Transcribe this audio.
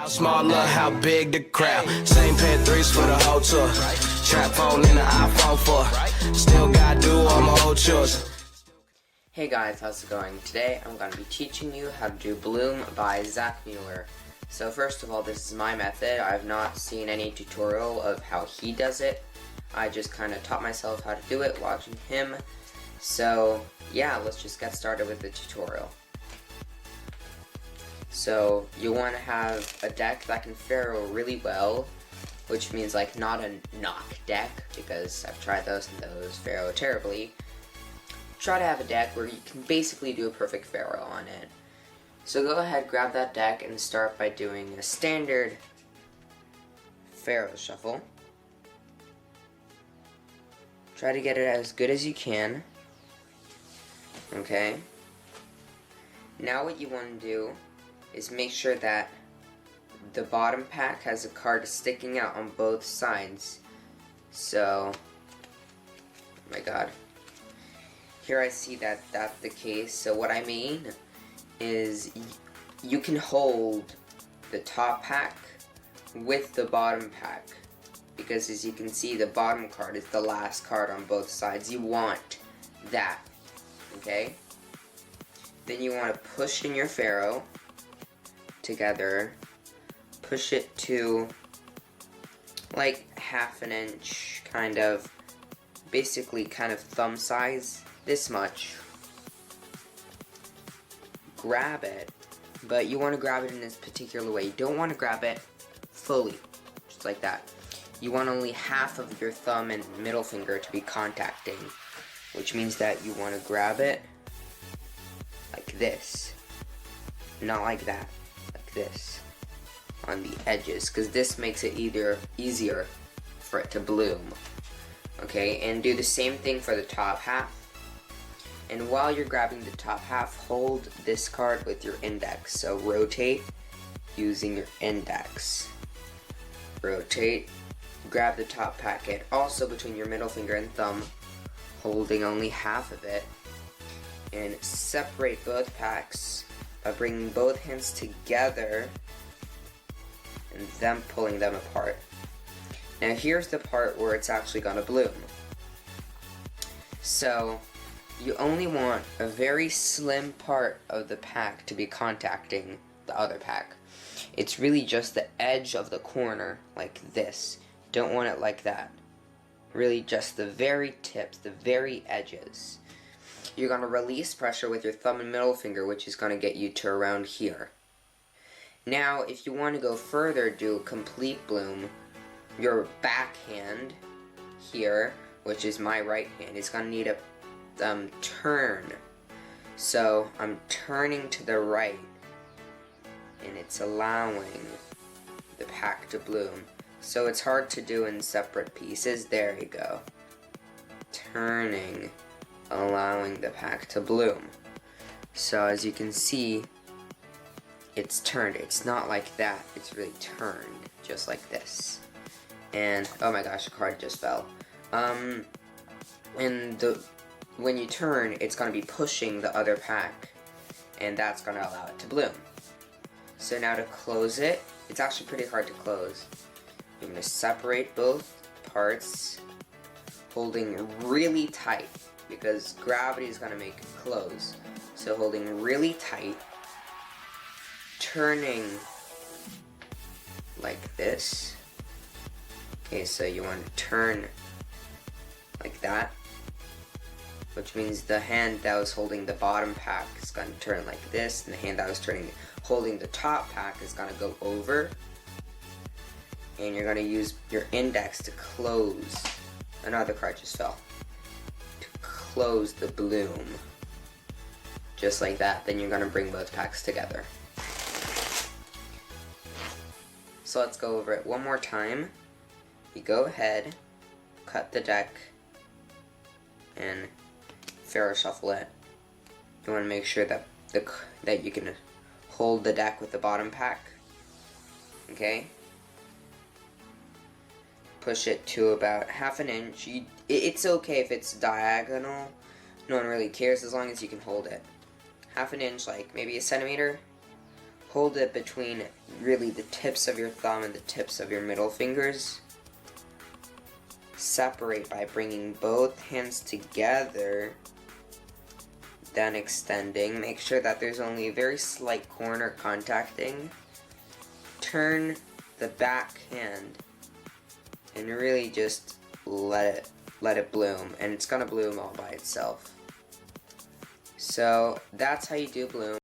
Small look how big the crowd. Same pen threes for the whole tour. Trap phone in the iPhone 4. Still gotta do all my old chores. Hey guys, how's it going? Today I'm going to be teaching you how to do Bloom by Zach Mueller. So first of all, this is my method. I've not seen any tutorial of how he does it. I just kind of taught myself how to do it watching him. So yeah, let's just get started with the tutorial. So you want to have a deck that can faro really well, which means like not a knock deck, because I've tried those and those faro terribly. Try to have a deck where you can basically do a perfect faro on it. So go ahead, grab that deck and start by doing a standard faro shuffle. Try to get it as good as you can. Okay. Now what you want to do is make sure that the bottom pack has a card sticking out on both sides. So, oh my god. Here I see that that's the case. So what I mean is you can hold the top pack with the bottom pack, because as you can see, the bottom card is the last card on both sides. You want that, okay? Then you want to push in your faro together, push it to like ½ an inch, kind of, basically kind of thumb size, this much. Grab it, but you want to grab it in this particular way. You don't want to grab it fully, just like that. You want only half of your thumb and middle finger to be contacting, which means that you want to grab it like this, not like that. This on the edges, because this makes it easier for it to bloom. Okay, and do the same thing for the top half. And while you're grabbing the top half, hold this card with your index. So rotate using your index. Rotate, grab the top packet, also between your middle finger and thumb, holding only half of it, and separate both packs by bringing both hands together and then pulling them apart. Now here's the part where it's actually gonna bloom. So you only want a very slim part of the pack to be contacting the other pack. It's really just the edge of the corner, like this. Don't want it like that. Really just the very tips, the very edges. You're going to release pressure with your thumb and middle finger, which is going to get you to around here. Now, if you want to go further, do a complete bloom, your backhand here, which is my right hand, is going to need a turn. So, I'm turning to the right, and it's allowing the pack to bloom. So, it's hard to do in separate pieces. There you go. Turning, allowing the pack to bloom. So as you can see, it's turned. It's not like that. It's really turned, just like this. And oh my gosh, the card just fell. And when you turn, it's gonna be pushing the other pack, and that's gonna allow it to bloom. So now to close it, it's actually pretty hard to close. You're gonna separate both parts, holding really tight, because gravity is going to make it close. So holding really tight, turning like this. Okay, so you want to turn like that, which means the hand that was holding the bottom pack is going to turn like this, and the hand that was holding the top pack is going to go over, and you're going to use your index to close. Another card just fell. Close the bloom, just like that. Then you're going to bring both packs together. So let's go over it one more time. You go ahead, cut the deck, and faro shuffle it. You want to make sure that that you can hold the deck with the bottom pack. Okay. Push it to about ½ an inch. It's okay if it's diagonal. No one really cares as long as you can hold it. ½ an inch, like maybe a centimeter. hold it between really the tips of your thumb and the tips of your middle fingers. Separate by bringing both hands together, then extending. Make sure that there's only a very slight corner contacting. Turn the back hand and really just let it bloom, and it's gonna bloom all by itself. So that's how you do bloom.